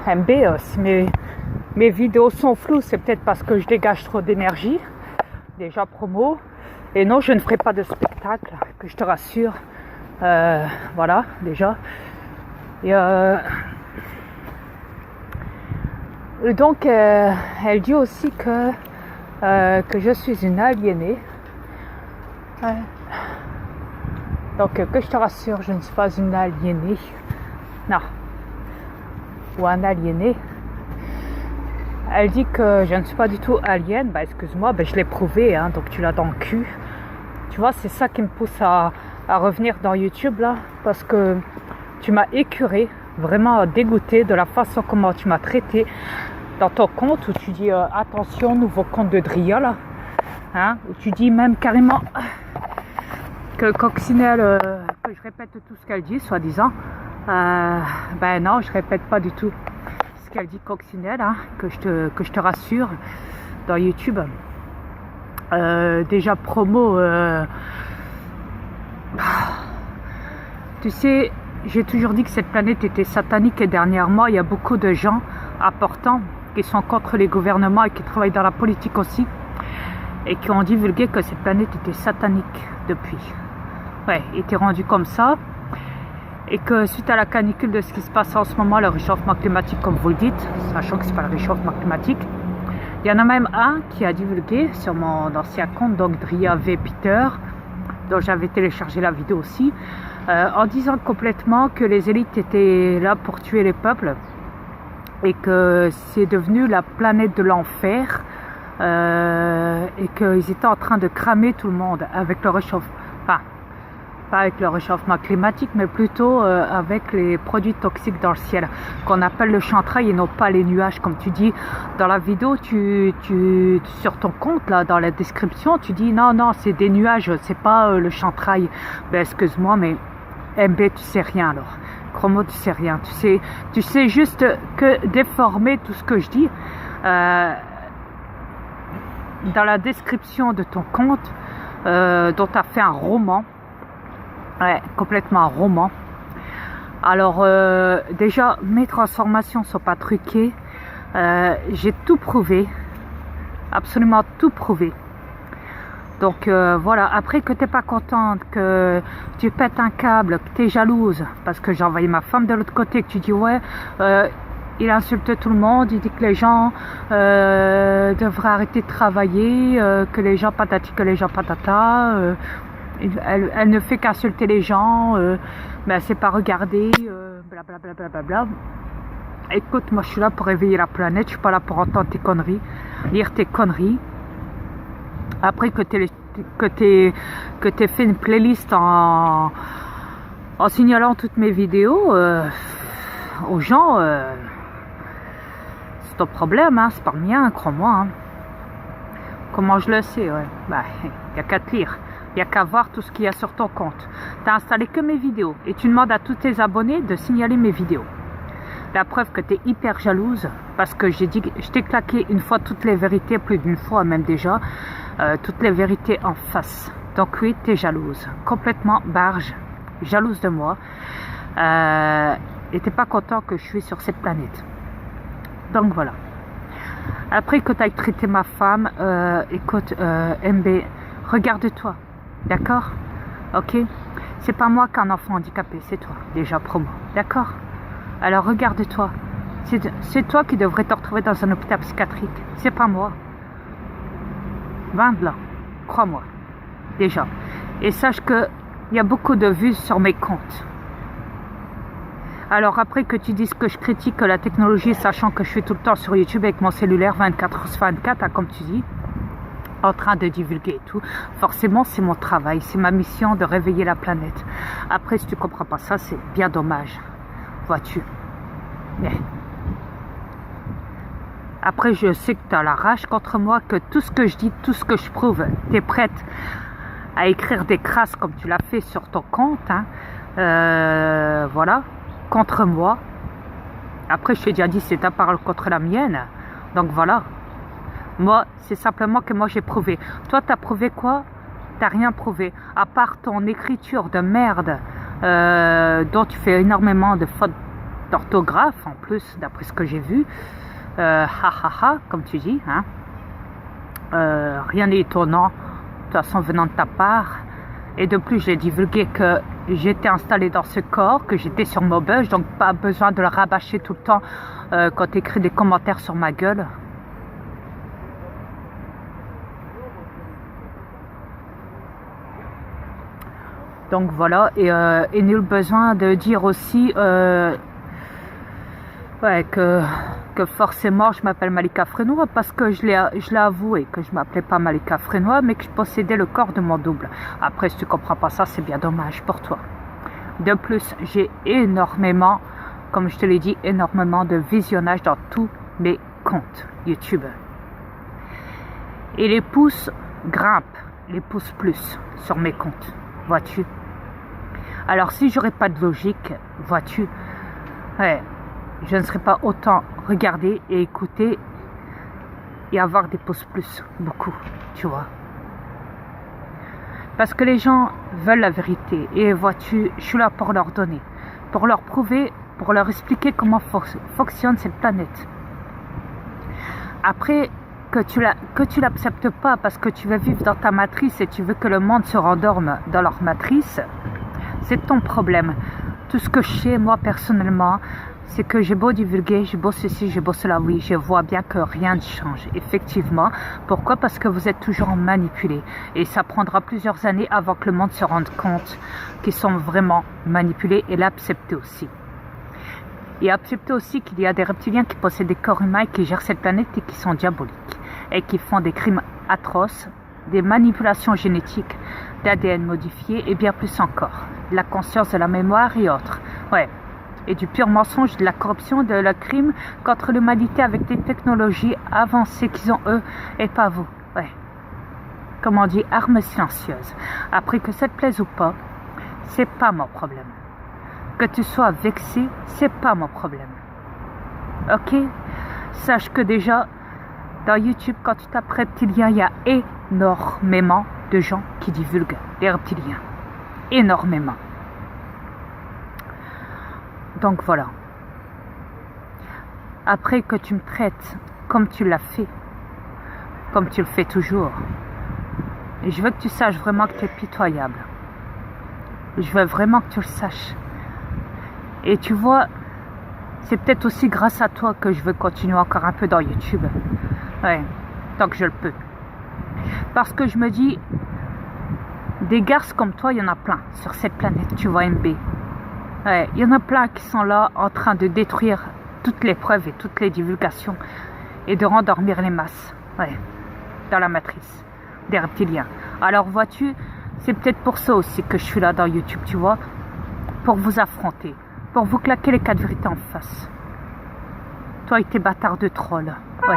MB, si mes vidéos sont floues, c'est peut-être parce que je dégage trop d'énergie. Déjà promo. Et non, je ne ferai pas de spectacle, que je te rassure. Voilà, déjà. Et donc, elle dit aussi que je suis une aliénée. Donc, que je te rassure, je ne suis pas une aliénée. Non. Ou un aliéné. Elle dit que je ne suis pas du tout alien. Bah, excuse-moi, je l'ai prouvé, hein, donc tu l'as dans le cul. Tu vois, c'est ça qui me pousse à revenir dans YouTube, là. Parce que tu m'as écœuré, vraiment dégoûté de la façon comment tu m'as traité dans ton compte, où tu dis attention, nouveau compte de Dria, là. Hein, où tu dis même carrément que Coccinelle, que je répète tout ce qu'elle dit, soi-disant. Ben non, je répète pas du tout ce qu'elle dit, Coccinelle, hein, que je te rassure, dans YouTube. Déjà promo, tu sais, j'ai toujours dit que cette planète était satanique, et dernièrement il y a beaucoup de gens importants qui sont contre les gouvernements et qui travaillent dans la politique aussi, et qui ont divulgué que cette planète était satanique depuis. Ouais, était rendue comme ça. Et que suite à la canicule de ce qui se passe en ce moment, le réchauffement climatique, comme vous le dites, sachant que c'est pas le réchauffement climatique, il y en a même un qui a divulgué sur mon ancien compte, donc Dria V Peter, dont j'avais téléchargé la vidéo aussi, en disant complètement que les élites étaient là pour tuer les peuples et que c'est devenu la planète de l'enfer, et qu'ils étaient en train de cramer tout le monde avec le réchauffement. Enfin, pas avec le réchauffement climatique, mais plutôt avec les produits toxiques dans le ciel, qu'on appelle le chantrail et non pas les nuages, comme tu dis dans la vidéo, sur ton compte, là, dans la description, tu dis non, c'est des nuages, c'est pas le chantrail. Ben, excuse-moi, mais MB, tu sais rien alors. Chromo, tu sais rien. Tu sais juste que déformer tout ce que je dis. Dans la description de ton compte, dont tu as fait un roman. Ouais, complètement un roman. Alors, déjà, mes transformations sont pas truquées. J'ai tout prouvé. Absolument tout prouvé. Donc, voilà. Après que t'es pas contente, que tu pètes un câble, que tu es jalouse, parce que j'ai envoyé ma femme de l'autre côté, que tu dis, ouais, il insulte tout le monde, il dit que les gens devraient arrêter de travailler, que les gens patati, que les gens patata. Elle ne fait qu'insulter les gens, mais elle sait pas regarder, blablabla. Écoute, moi je suis là pour réveiller la planète, je suis pas là pour entendre tes conneries, lire tes conneries. Après que t'aies fait une playlist en signalant toutes mes vidéos aux gens, c'est ton problème, hein, c'est pas le mien, crois-moi. Hein. Comment je le sais, ouais. Bah, y a qu'à te lire. Il n'y a qu'à voir tout ce qu'il y a sur ton compte. Tu n'as installé que mes vidéos et tu demandes à tous tes abonnés de signaler mes vidéos. La preuve que tu es hyper jalouse, parce que je t'ai claqué une fois toutes les vérités, plus d'une fois même déjà, toutes les vérités en face. Donc oui, tu es jalouse, complètement barge, jalouse de moi, et tu n'es pas content que je suis sur cette planète. Donc voilà. Après que tu ailles traiter ma femme, écoute, MB, regarde-toi. D'accord? Ok? C'est pas moi qu'un enfant handicapé, c'est toi, déjà promo. D'accord? Alors regarde-toi. C'est toi qui devrais te retrouver dans un hôpital psychiatrique. C'est pas moi. Va de là. Crois-moi. Déjà. Et sache que il y a beaucoup de vues sur mes comptes. Alors après que tu dises que je critique la technologie, sachant que je suis tout le temps sur YouTube avec mon cellulaire 24/24, hein, comme tu dis, en train de divulguer et tout, forcément c'est mon travail, c'est ma mission de réveiller la planète. Après, si tu comprends pas ça, c'est bien dommage, vois-tu. Mais après, je sais que tu as la rage contre moi, que tout ce que je dis, tout ce que je prouve, tu es prête à écrire des crasses comme tu l'as fait sur ton compte, hein, voilà, contre moi. Après, je t'ai déjà dit, c'est ta parole contre la mienne, donc voilà. Moi, c'est simplement que moi j'ai prouvé. Toi, t'as prouvé quoi? T'as rien prouvé. À part ton écriture de merde, dont tu fais énormément de fautes d'orthographe en plus, d'après ce que j'ai vu. Ha ha ha, comme tu dis. Hein. Rien n'est étonnant, de toute façon venant de ta part. Et de plus, j'ai divulgué que j'étais installée dans ce corps, que j'étais sur Maubeuge, donc pas besoin de le rabâcher tout le temps quand tu écris des commentaires sur ma gueule. Donc voilà, et nul besoin de dire aussi ouais, que forcément je m'appelle Malika Frénois, parce que je l'ai avoué que je m'appelais pas Malika Frénois, mais que je possédais le corps de mon double. Après, si tu comprends pas ça, c'est bien dommage pour toi. De plus, j'ai énormément, comme je te l'ai dit, énormément de visionnage dans tous mes comptes YouTube. Et les pouces grimpent, les pouces plus sur mes comptes, vois-tu. Alors si j'aurais pas de logique, vois-tu, ouais, je ne serais pas autant regarder et écouter et avoir des pouces plus, beaucoup, tu vois. Parce que les gens veulent la vérité et vois-tu, je suis là pour leur donner, pour leur prouver, pour leur expliquer comment fonctionne cette planète. Après, que tu l'acceptes pas parce que tu veux vivre dans ta matrice et tu veux que le monde se rendorme dans leur matrice, c'est ton problème. Tout ce que je sais, moi, personnellement, c'est que j'ai beau divulguer, j'ai beau ceci, j'ai beau cela, oui, je vois bien que rien ne change, effectivement. Pourquoi? Parce que vous êtes toujours manipulés. Et ça prendra plusieurs années avant que le monde se rende compte qu'ils sont vraiment manipulés et l'accepter aussi. Et accepter aussi qu'il y a des reptiliens qui possèdent des corps humains et qui gèrent cette planète et qui sont diaboliques. Et qui font des crimes atroces, des manipulations génétiques, d'ADN modifié et bien plus encore. La conscience de la mémoire et autres. Ouais. Et du pur mensonge, de la corruption, de le crime contre l'humanité avec des technologies avancées qu'ils ont eux et pas vous. Ouais. Comme on dit, armes silencieuses. Après que ça te plaise ou pas, c'est pas mon problème. Que tu sois vexé, c'est pas mon problème. Ok? Sache que déjà, dans YouTube, quand tu tapes reptilien, il y a énormément de gens qui divulguent les reptiliens. Énormément. Donc voilà. Après que tu me traites comme tu l'as fait, comme tu le fais toujours, je veux que tu saches vraiment que tu es pitoyable. Je veux vraiment que tu le saches. Et tu vois, c'est peut-être aussi grâce à toi que je veux continuer encore un peu dans YouTube. Ouais, tant que je le peux. Parce que je me dis, des garces comme toi, il y en a plein sur cette planète, tu vois, MB. Ouais, il y en a plein qui sont là en train de détruire toutes les preuves et toutes les divulgations et de rendormir les masses. Ouais, dans la matrice des reptiliens. Alors vois-tu, c'est peut-être pour ça aussi que je suis là dans YouTube, tu vois, pour vous affronter, pour vous claquer les 4 vérités en face. Toi et tes bâtards de trolls. Ouais.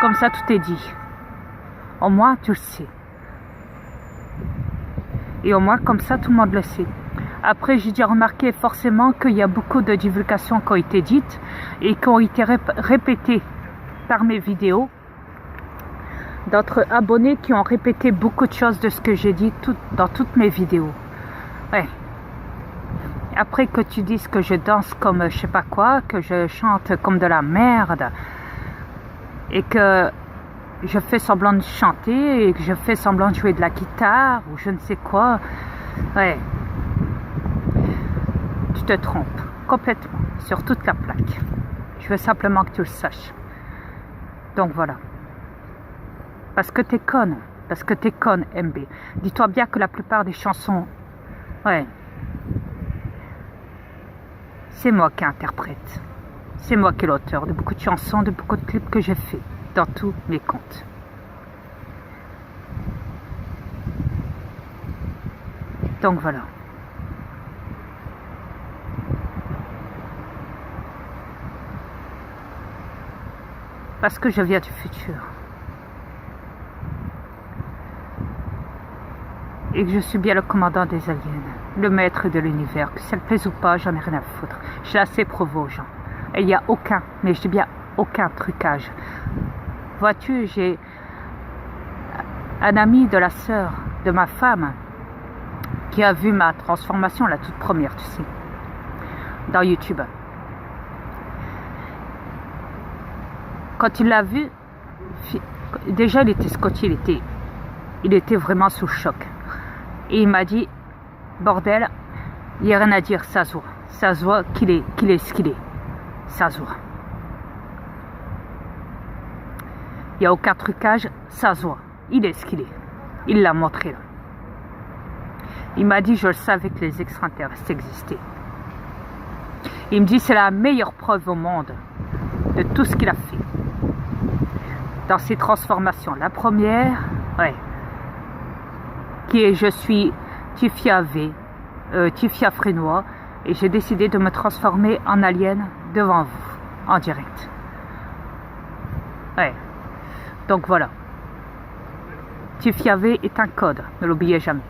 Comme ça, tout est dit. Au moins, tu le sais. Et au moins, comme ça, tout le monde le sait. Après, j'ai déjà remarqué forcément qu'il y a beaucoup de divulgations qui ont été dites et qui ont été répétées par mes vidéos. D'autres abonnés qui ont répété beaucoup de choses de ce que j'ai dit dans toutes mes vidéos. Ouais. Après que tu dises que je danse comme je sais pas quoi, que je chante comme de la merde, et que je fais semblant de chanter, et que je fais semblant de jouer de la guitare, ou je ne sais quoi, ouais, tu te trompes complètement, sur toute la plaque. Je veux simplement que tu le saches. Donc voilà. Parce que t'es conne, MB. Dis-toi bien que la plupart des chansons, ouais, c'est moi qui interprète. C'est moi qui est l'auteur de beaucoup de chansons, de beaucoup de clips que j'ai fait dans tous mes comptes. Donc voilà. Parce que je viens du futur. Et que je suis bien le commandant des aliens, le maître de l'univers, que ça le plaise ou pas, j'en ai rien à foutre. Je suis assez prouvé aux gens. Et il n'y a aucun, mais je dis bien aucun trucage. Vois-tu, j'ai un ami de la sœur de ma femme qui a vu ma transformation, la toute première, tu sais. dans YouTube. Quand il l'a vu, déjà il était scotché, il était vraiment sous choc. Et il m'a dit, bordel, il n'y a rien à dire, ça se voit qu'il est ce qu'il est, ça se voit. Il n'y a aucun trucage, ça se voit, il est ce qu'il est. Il l'a montré là. Il m'a dit, je le savais que les extraterrestres existaient. Il me dit, c'est la meilleure preuve au monde de tout ce qu'il a fait. Dans ses transformations. La première, ouais, qui est, je suis Tifia Frénois, et j'ai décidé de me transformer en alien devant vous, en direct. Ouais. Donc voilà. Tifia V est un code, ne l'oubliez jamais.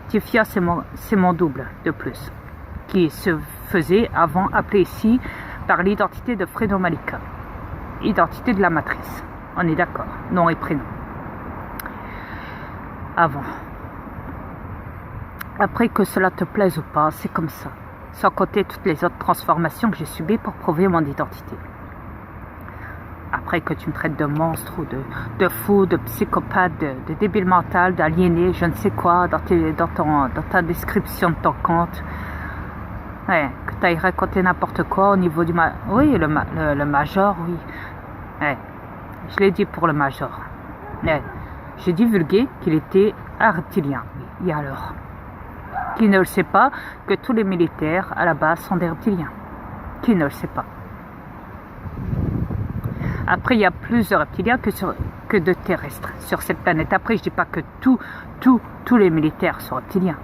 Tifia, c'est mon double de plus, qui se faisait avant appelé ici par l'identité de Fredo Malika, identité de la matrice. On est d'accord, nom et prénom. Avant. Après, que cela te plaise ou pas, c'est comme ça. Sans compter toutes les autres transformations que j'ai subies pour prouver mon identité. Après que tu me traites de monstre ou de fou, de psychopathe, de débile mental, d'aliéné, je ne sais quoi, dans ta description de ton compte. Ouais, que tu ailles raconter n'importe quoi au niveau du... Oui, le major, oui. Ouais, je l'ai dit pour le major. Ouais, j'ai divulgué qu'il était reptilien. Et alors? Qui ne le sait pas que tous les militaires, à la base, sont des reptiliens? Qui ne le sait pas? Après, il y a plus de reptiliens que de terrestres sur cette planète. Après, je ne dis pas que tous les militaires sont reptiliens.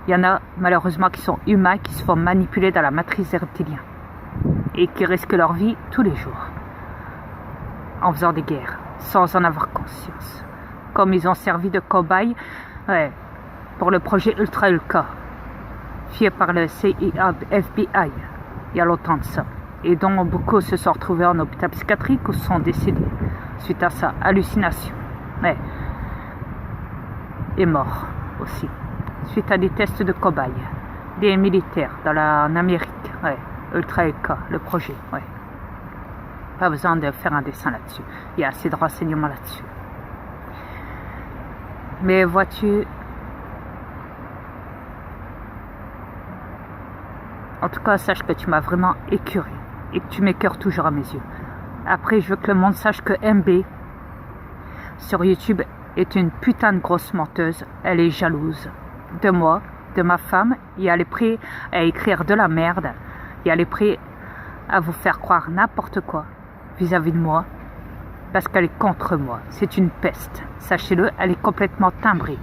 Il y en a, malheureusement, qui sont humains, qui se font manipuler dans la matrice des reptiliens. Et qui risquent leur vie tous les jours. En faisant des guerres, sans en avoir conscience. Comme ils ont servi de cobayes, ouais, pour le projet Ultra Ulka, fait par le CIA, FBI, il y a longtemps de ça. Et dont beaucoup se sont retrouvés en hôpital psychiatrique ou sont décédés suite à sa hallucination. Ouais. Et morts aussi. Suite à des tests de cobayes. Des militaires en Amérique. Ouais. Ultra Ulka, le projet. Ouais. Pas besoin de faire un dessin là-dessus. Il y a assez de renseignements là-dessus. Mais vois-tu, en tout cas, sache que tu m'as vraiment écœuré et que tu m'écœures toujours à mes yeux. Après, je veux que le monde sache que MB sur YouTube est une putain de grosse menteuse. Elle est jalouse de moi, de ma femme, et elle est prête à écrire de la merde, et elle est prête à vous faire croire n'importe quoi vis-à-vis de moi, parce qu'elle est contre moi. C'est une peste. Sachez-le, elle est complètement timbrée.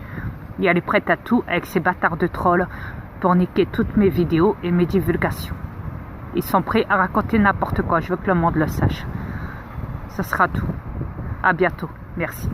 Et elle est prête à tout avec ses bâtards de trolls pour niquer toutes mes vidéos et mes divulgations. Ils sont prêts à raconter n'importe quoi. Je veux que le monde le sache. Ce sera tout. À bientôt. Merci.